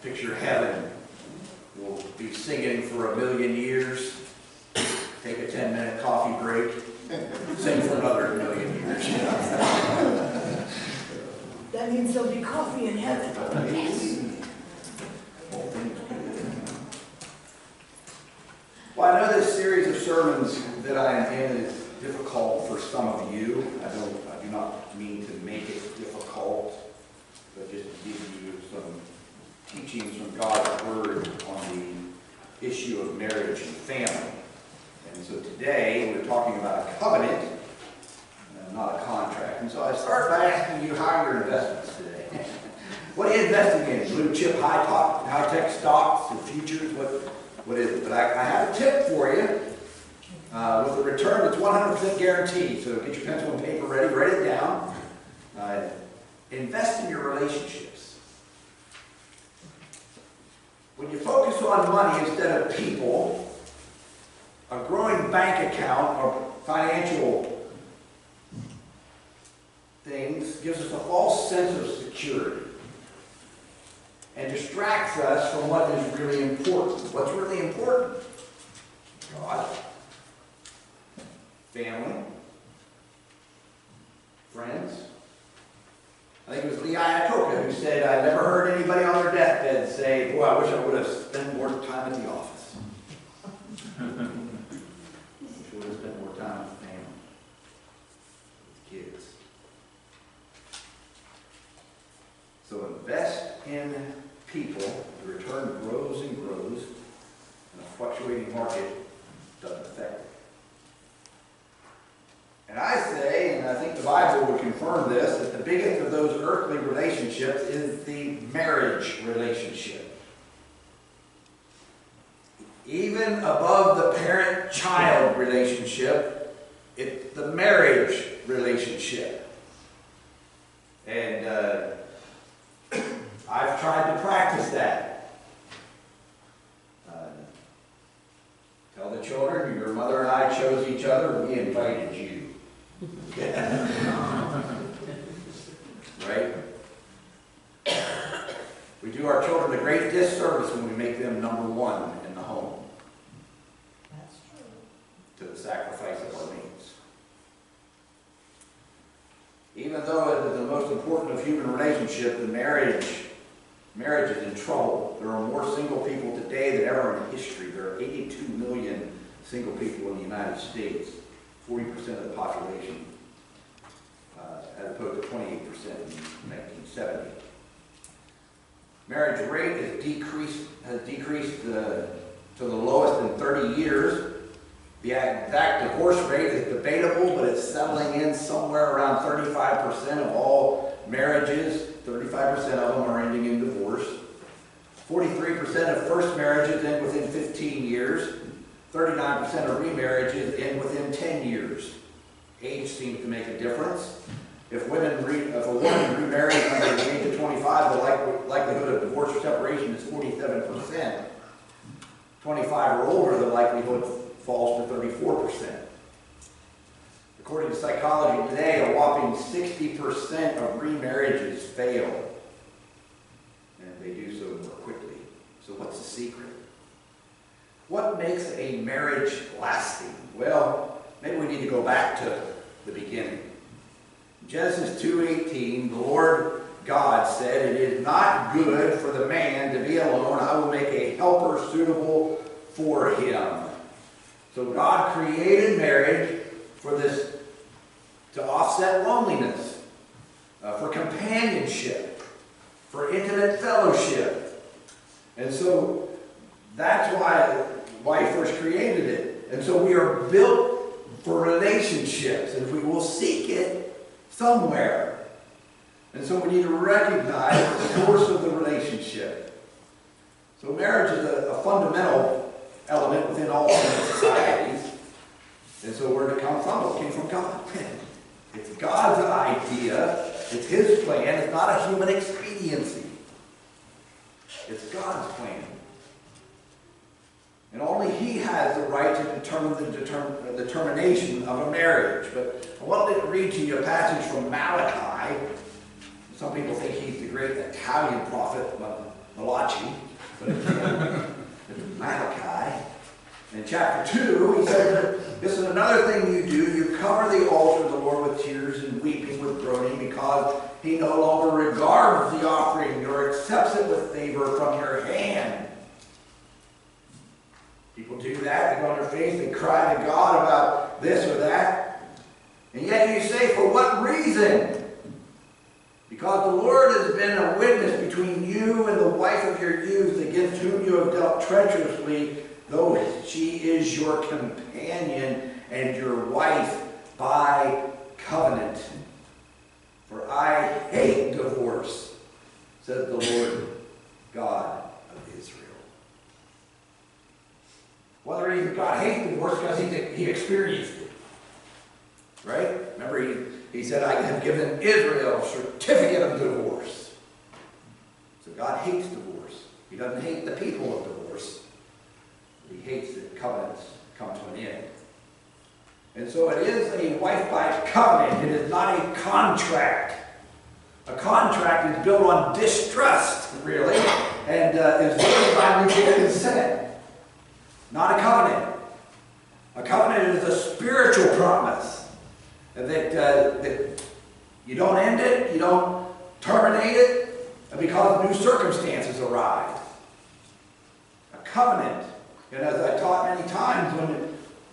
Picture heaven. We'll be singing for 1,000,000 years. Take a 10-minute coffee break. Sing for another 1,000,000 years. That means there'll be coffee in heaven. Yes. Well, I know this series of sermons that I am in is difficult for some of you. I do not mean to make it difficult, but just to give you some teachings from God's Word on the issue of marriage and family. And so today we're talking about a covenant, not a contract. And so I start by asking you, how are your investments today? What are you investing in? Blue chip, high-tech stocks and futures? What is it? But I have a tip for you with a return that's 100% guaranteed. So get your pencil and paper ready, write it down. Invest in your relationships. When you focus on money instead of people, a growing bank account or financial things gives us a false sense of security and distracts us from what is really important. What's really important? God, family, friends. I think it was Lee Iacocca who said, I never heard anybody on their deathbed say, boy, I wish I would have spent more time in the office. I wish I would have spent more time with family, with kids. So invest in people. The return grows and grows, and a fluctuating market doesn't affect it. And I say, and I think the Bible would confirm this, that the biggest of those earthly relationships is the marriage relationship. Even above the parent-child relationship, it's the marriage relationship. And I've tried to practice that. Tell the children, your mother and I chose each other, we invited you. Right? We do our children a great disservice when we make them number one in the home. That's true. To the sacrifice of our needs. Even though it is the most important of human relationships, the marriage is in trouble. There are more single people today than ever in history. There are 82 million single people in the United States, 40% of the population, as opposed to 28% in 1970. Marriage rate has decreased to the lowest in 30 years. The exact divorce rate is debatable, but it's settling in somewhere around 35% of all marriages. 35% of them are ending in divorce. 43% of first marriages end within 15 years. 39% of remarriages end within 10 years. Age seems to make a difference. If a woman remarries under the age of 25, the likelihood of divorce or separation is 47%. 25 or older, the likelihood falls to 34%. According to psychology today, a whopping 60% of remarriages fail. And they do so more quickly. So what's the secret? What makes a marriage lasting? Well, maybe we need to go back to the beginning. In Genesis 2:18, the Lord God said, "It is not good for the man to be alone. I will make a helper suitable for him." So God created marriage for this, to offset loneliness, for companionship, for intimate fellowship. And so that's why He first created it. And so we are built for relationships, and we will seek it somewhere. And so we need to recognize the source of the relationship. So marriage is a fundamental element within all human societies. And so where did it come from? It came from God. It's God's idea. It's His plan. It's not a human expediency. It's God's plan. And only He has the right to determine the termination of a marriage. But I wanted to read to you a passage from Malachi. Some people think he's the great Italian prophet, but Malachi, but again, Malachi. In chapter 2, he said, this is another thing you do. You cover the altar of the Lord with tears and weeping with groaning, because he no longer regards the offering or accepts it with favor from your hand. People do that. They go on their face. They cry to God about this or that. And yet you say, for what reason? Because the Lord has been a witness between you and the wife of your youth, against whom you have dealt treacherously, though she is your companion and your wife by covenant. For I hate divorce, says the Lord God of Israel. One of the reasons God hates divorce is because he experienced it. Right? Remember, he said, I have given Israel a certificate of divorce. So God hates divorce. He doesn't hate the people of divorce. He hates that covenants come to an end. And so it is a wife by covenant. It is not a contract. A contract is built on distrust, really, and is voted by mutual consent. Not a covenant. A covenant is a spiritual promise. That you don't end it, you don't terminate it, because new circumstances arise. A covenant, and as I taught many times,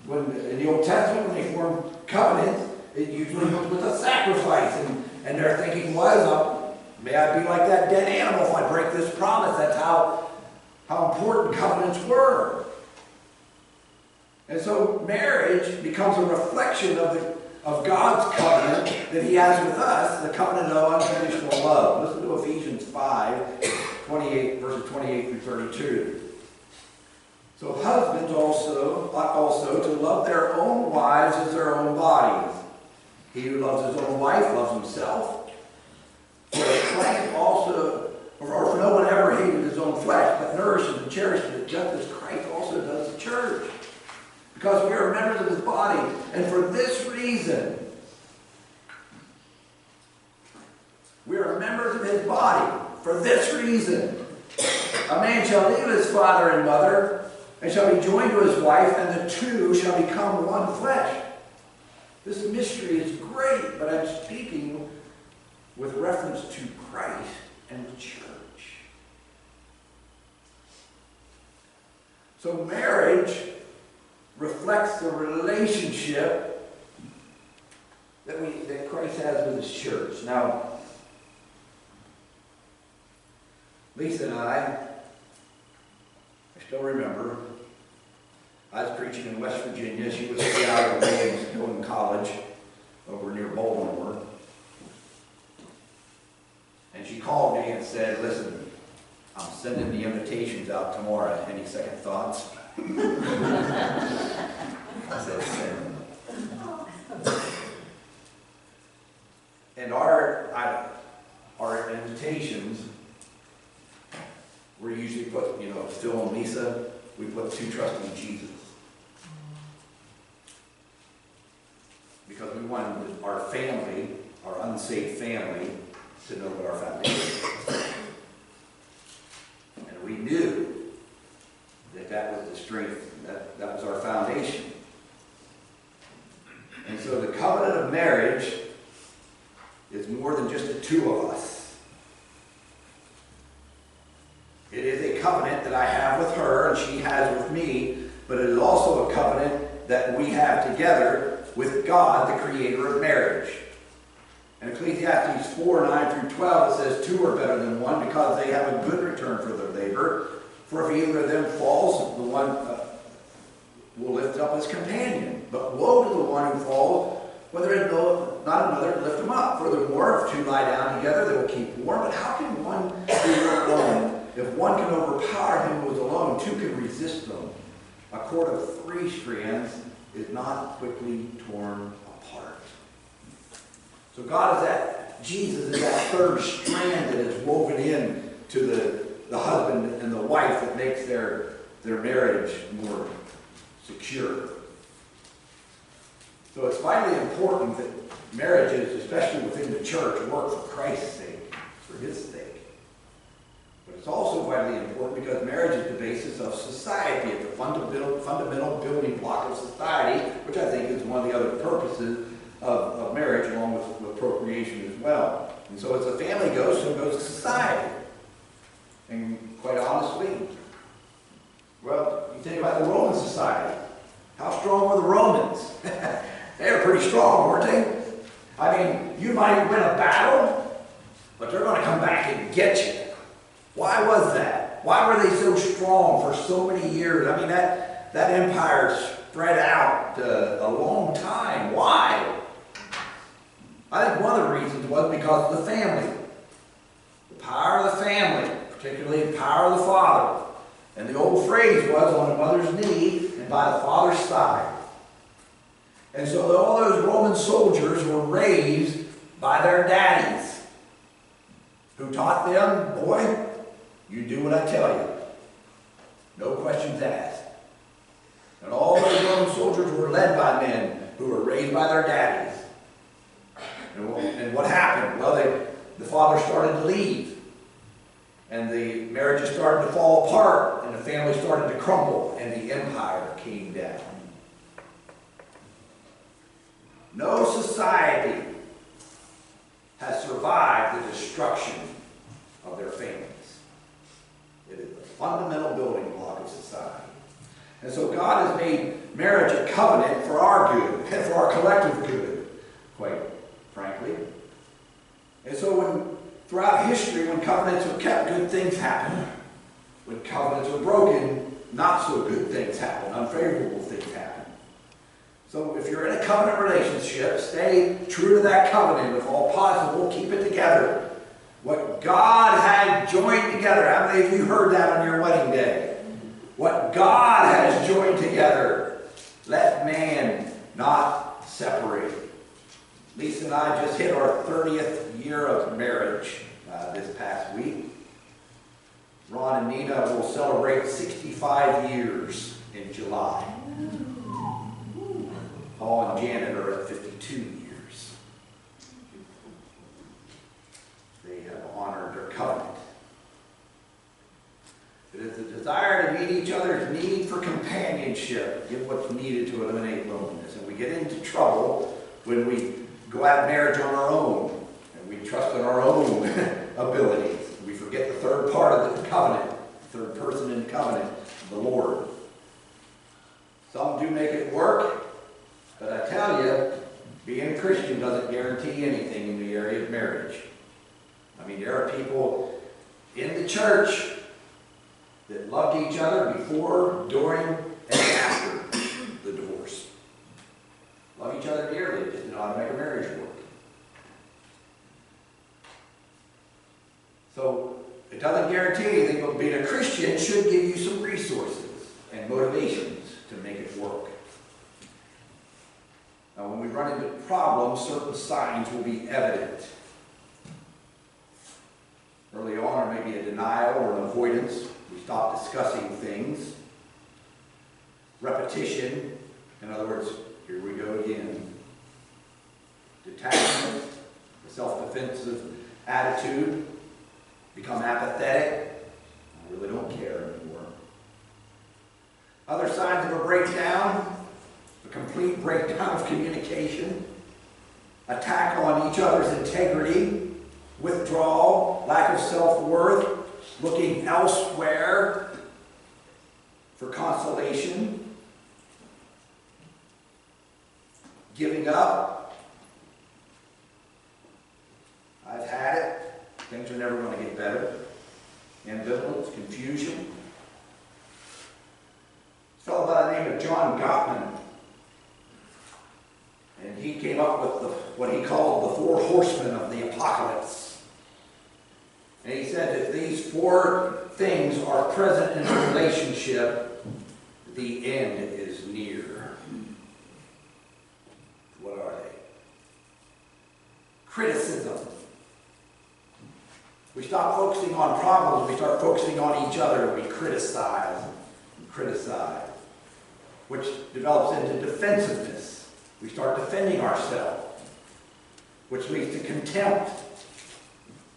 when in the Old Testament, when they formed covenants, it usually was with a sacrifice, and their thinking was, may I be like that dead animal if I break this promise. That's how important covenants were. And so marriage becomes a reflection of God's covenant that he has with us, the covenant of unconditional love. Listen to Ephesians 5, 28, verses 28 through 32. So husbands ought also to love their own wives as their own bodies. He who loves his own wife loves himself. For Christ also, for no one ever hated his own flesh, but nourishes and cherishes it, just as Christ also does the church. Because we are members of his body. And for this reason, we are members of his body. For this reason, a man shall leave his father and mother, and shall be joined to his wife, and the two shall become one flesh. This mystery is great, but I'm speaking with reference to Christ and the church. So marriage reflects the relationship that Christ has with his church. Now, Lisa and I still remember, I was preaching in West Virginia. She was 3 hours away and going to college over near Baltimore. And she called me and said, listen, I'm sending the invitations out tomorrow. Any second thoughts? I said, send. And our invitations were usually put, Phil and Lisa, we put two trusting Jesus. Because we wanted our family, our unsaved family, to know what our foundation was. And we knew that was the strength, that was our foundation. And so the covenant of marriage is more than just the two of us. It is a covenant that I have with her and she has with me, but it is also a covenant that we have together with God, the creator of marriage. In Ecclesiastes 4, 9 through 12, it says, two are better than one because they have a good return for their labor. For if either of them falls, the one will lift up his companion. But woe to the one who falls, whether it know not another to lift him up. Furthermore, if two lie down together, they will keep warm. But how can one be alone? If one can overpower him who is alone, two can resist them. A cord of 3 strands is not quickly torn apart. So God is that, Jesus is that third strand that is woven in to the husband and the wife that makes their marriage more secure. So it's vitally important that marriages, especially within the church, work for Christ's sake, for his sake. But it's also vitally important because marriage is the basis of society. It's a fundamental building block of society, which I think is one of the other purposes of marriage, along with procreation as well. And so as a family goes, so goes society. And quite honestly, well, you think about the Roman society. How strong were the Romans? They were pretty strong, weren't they? I mean, you might win a battle, but they're going to come back and get you. Why was that? Why were they so strong for so many years? I mean, that empire spread out a long time. Why? I think one of the reasons was because of the family. The power of the family, particularly the power of the father. And the old phrase was, on a mother's knee and by the father's side. And so all those Roman soldiers were raised by their daddies, who taught them, boy, you do what I tell you. No questions asked. And all those Roman soldiers were led by men who were raised by their daddies. And what happened? Well, the father started to leave. And the marriages started to fall apart. And the family started to crumble. And the empire came down. No society has survived the destruction of their families. It is the fundamental building block of society. And so God has made marriage a covenant for our good and for our collective good, quite frankly. And so throughout history, when covenants are kept, good things happen. When covenants are broken, not so good things happen, unfavorable things happen. So if you're in a covenant relationship, stay true to that covenant. If all possible, keep it together. What God had joined together. How many of you heard that on your wedding day? What God has joined together, let man not separate. Lisa and I just hit our 30th year of marriage this past week. Ron and Nina will celebrate 65 years in July. Paul and Janet are at 52 years. They have honored their covenant. It is the desire to meet each other's need for companionship, give what's needed to eliminate loneliness. And we get into trouble when we go at marriage on our own, and we trust in our own abilities. We forget the third part of the covenant, the third person in the covenant, the Lord. Some do make it work. But I tell you, being a Christian doesn't guarantee anything in the area of marriage. I mean, there are people in the church that loved each other before, during, and after the divorce. Love each other dearly, just didn't know how to make a marriage work. So, it doesn't guarantee anything, but being a Christian should give you some resources and motivations to make it work. Now, when we run into problems, certain signs will be evident. Early on, there may be a denial or an avoidance. We stop discussing things. Repetition. In other words, here we go again. Detachment, a self-defensive attitude. Become apathetic. I really don't care anymore. Other signs of a breakdown. A complete breakdown of communication, attack on each other's integrity, withdrawal, lack of self-worth, looking elsewhere for consolation, giving up. I've had it. Things are never going to get better. Ambivalence, confusion. A fellow by the name of John Gottman. And he came up with what he called the 4 horsemen of the apocalypse. And he said if these 4 things are present in a relationship, the end is near. What are they? Criticism. We stop focusing on problems, we start focusing on each other, and we criticize and criticize, which develops into defensiveness. We start defending ourselves, which leads to contempt,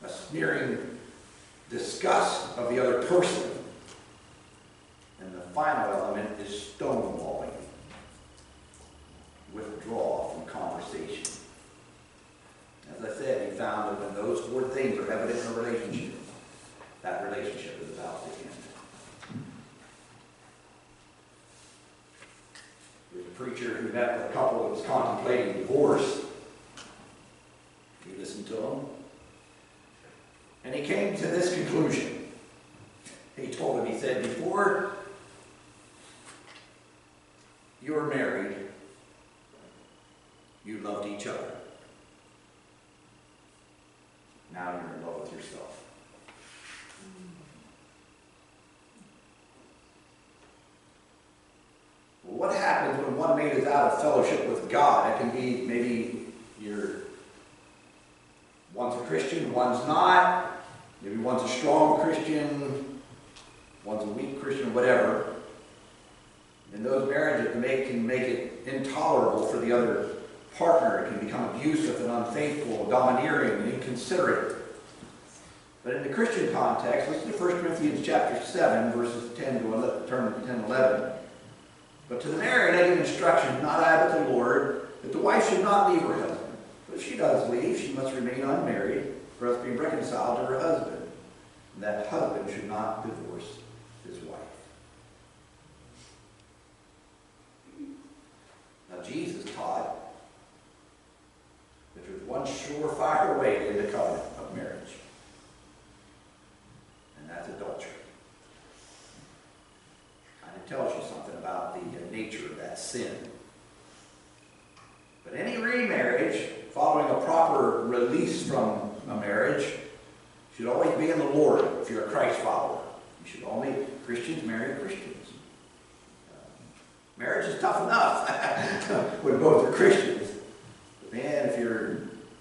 a sneering disgust of the other person. And the final element is stonewalling, withdraw from conversation. As I said, he found that when those four things are evident in a relationship, that relationship is about to end. There's a preacher who met with a couple that was contemplating divorce. He listened to them. And he came to this conclusion. He told him, he said, before you were married, you loved each other. Now you're in love with yourself. Well, what happens when one mate is out of fellowship with God? It can be maybe one's a Christian, one's not. Maybe one's a strong Christian, one's a weak Christian, whatever. And those marriages can make it intolerable for the other partner. It can become abusive and unfaithful, domineering and inconsiderate. But in the Christian context, listen to 1 Corinthians chapter 7, verses 10 to 11, turn to 10 and 11. But to the married I give instruction, not I but the Lord, that the wife should not leave her husband. But if she does leave, she must remain unmarried, for us being reconciled to her husband. And that husband should not divorce his wife. Now Jesus taught that there's one surefire way in the covenant of marriage. And that's adultery. And it tells you something about the nature of that sin. But any remarriage, following a proper release from a marriage, should always be in the Lord if you're a Christ follower. You should only, Christians marry Christians. Marriage is tough enough when both are Christians. But man,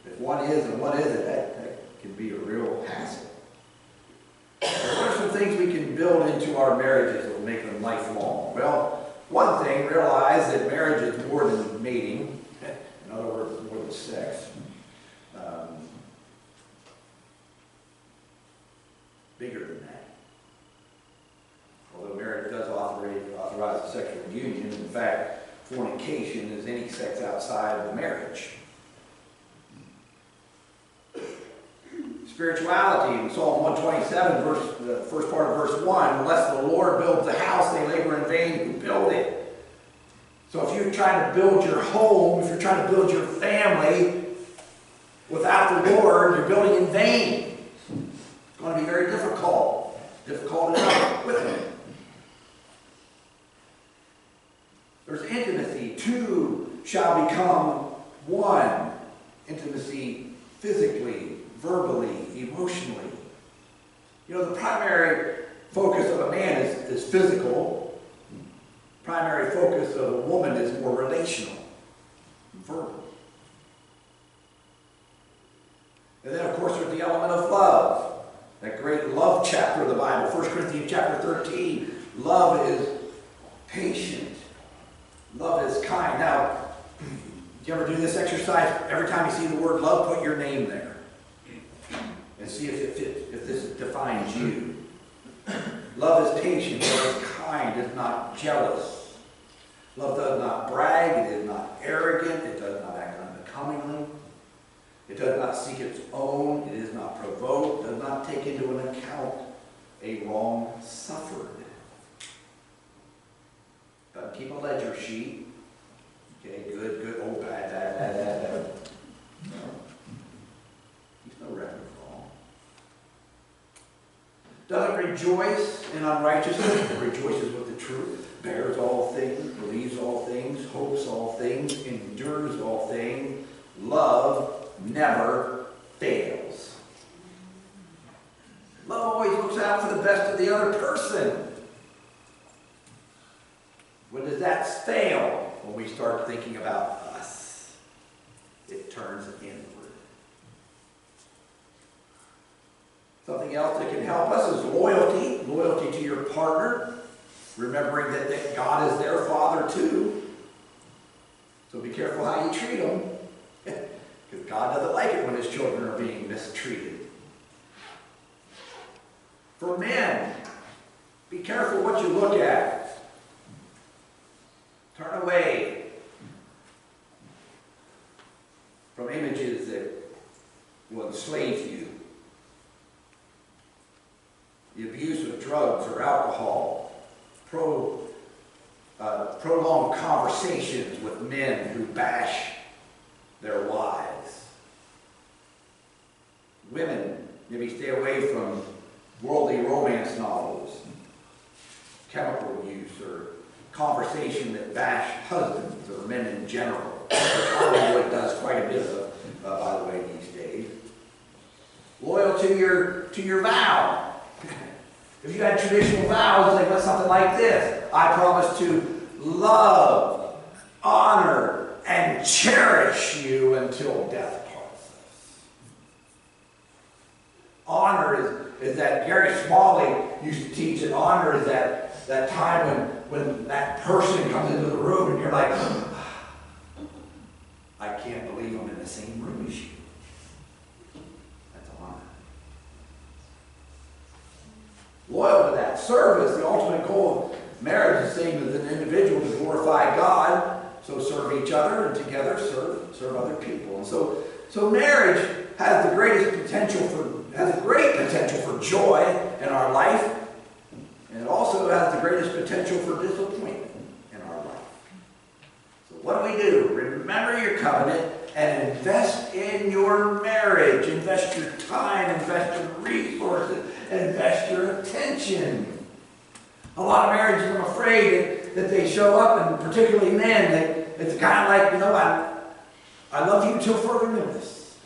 if one is and one isn't, that can be a real hassle. What are some things we can build into our marriages that will make them lifelong? Well, one thing, realize that marriage is more than mating. In other words, more than sex. Bigger than that. Although marriage does authorize the sexual union, in fact, fornication is any sex outside of the marriage. Spirituality, in Psalm 127, the first part of verse 1, unless the Lord builds the house, they labor in vain who build it. So if you're trying to build your home, if you're trying to build your family without the Lord, you're building in vain. It's going to be very difficult. Difficult enough with Him. There's intimacy. Two shall become one. Intimacy physically, verbally, emotionally. You know, the primary focus of a man is physical. Primary focus of a woman is more relational, verbal. And then, of course, there's the element of love. That great love chapter of the Bible, 1 Corinthians chapter 13. Love is patient. Love is kind. Now, do you ever do this exercise? Every time you see the word love, put your name there. And see if this defines you. Love is patient. Love is kind. It's not jealous. Love does not brag. It is not arrogant. It does not act unbecomingly. It does not seek its own. It is not provoked. It does not take into an account a wrong suffered. Doesn't keep a ledger sheet. Okay, good, oh, bad. No. Keeps no record of wrong. Doesn't rejoice in unrighteousness. It rejoices with the truth. Bears all things. Believes all things. Hopes all things. Endures all things. Love never fails. Love always looks out for the best of the other person. When does that fail? When we start thinking about us. It turns inward. Something else that can help us is loyalty. Loyalty to your partner. Remembering that God is their Father too. So be careful how you treat them. Because God doesn't like it when His children are being mistreated. For men, be careful what you look at. Turn away from images that will enslave you. The abuse of drugs or alcohol, prolonged conversations with men who bash their wives. Women, maybe stay away from worldly romance novels, chemical use, or conversation that bash husbands or men in general. Hollywood does quite a bit of, by the way, these days. Loyal to your vow. If you had traditional vows, they went something like this: I promise to love, honor, and cherish you until death parts us. Honor is that Gary Smalley used to teach that honor is that time when that person comes into the room and you're like, I can't believe I'm in the same room as you. That's honor. Loyal to that service, the ultimate goal of marriage is the same as an individual to glorify God, so serve each other, and together serve other people. And so marriage has the great potential for joy in our life, and it also has the greatest potential for disappointment in our life. So what do? Remember your covenant and invest in your marriage. Invest your time, invest your resources, invest your attention. A lot of marriages, I'm afraid, that they show up, and particularly men, it's kind of like, I love you till further notice.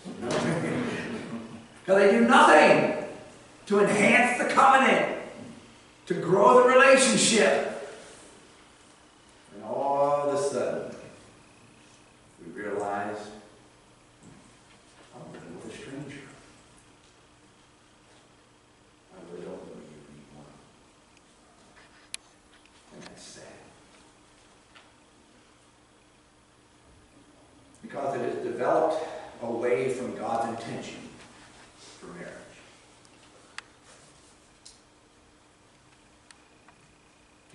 Because they do nothing to enhance the covenant, to grow the relationship. And all of a sudden, we realize, I'm living with a stranger. I really don't know you anymore. And that's sad. Because it has developed away from God's intention for marriage.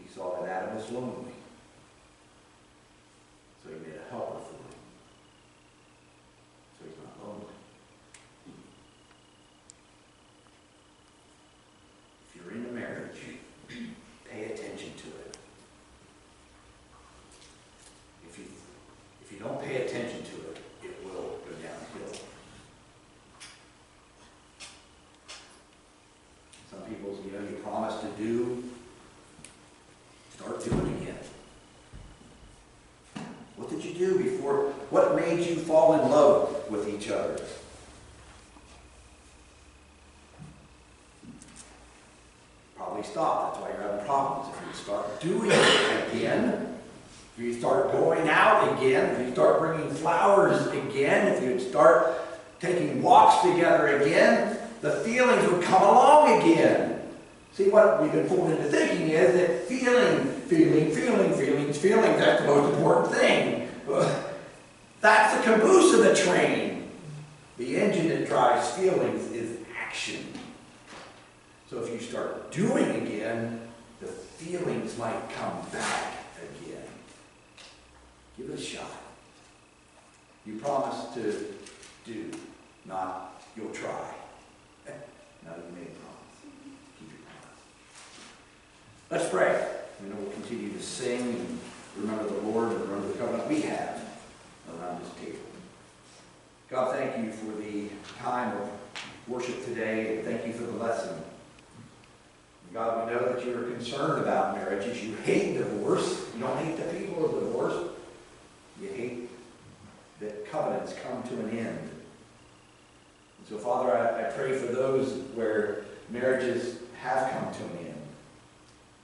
He saw that Adam was lonely, so he made a helper for him, so he's not lonely. If you're in a marriage, pay attention to it. If you don't pay attention to it, it will go downhill. Some people, you promise to do, start doing again. What did you do before? What made you fall in love with each other? Probably stop. That's why you're having problems. If you start doing it again, if you start going out again, if you start bringing flowers again, if you start taking walks together again, the feelings would come along again. See, what we've been fooled into thinking is that feelings, that's the most important thing. That's the caboose of the train. The engine that drives feelings is action. So if you start doing again, the feelings might come back again. Give it a shot. You promise to do, not you'll try. Now you made a promise. Keep your promise. Let's pray. We know we'll continue to sing and remember the Lord and remember the covenant we have around this table. God, thank you for the time of worship today, and thank you for the lesson. God, we know that you are concerned about marriages. You hate divorce. You don't hate the people of divorce. You hate that covenants come to an end. And so, Father, I pray for those where marriages have come to an end.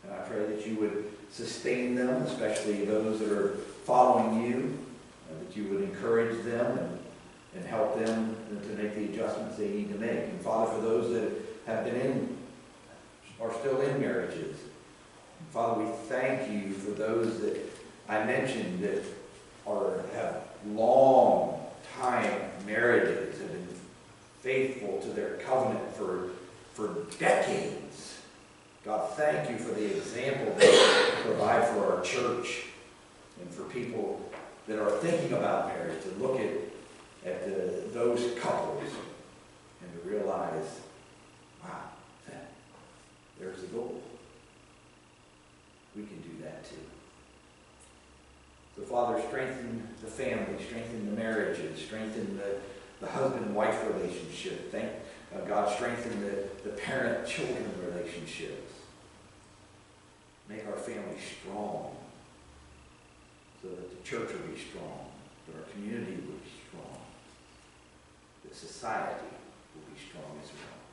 And I pray that you would sustain them, especially those that are following you, that you would encourage them and help them to make the adjustments they need to make. And Father, for those that have been are still in marriages, Father, we thank you for those that I mentioned that have long time marriages, have been faithful to their covenant for for decades. God, thank you for the example that you provide for our church and for people that are thinking about marriage, to look at those couples and to realize, wow, there's the goal. We can do that too. So Father, strengthen the family, strengthen the marriages, strengthen the husband-wife relationship. Thank God, strengthen the parent-children relationships. Make our family strong so that the church will be strong, that our community will be strong, that society will be strong as well.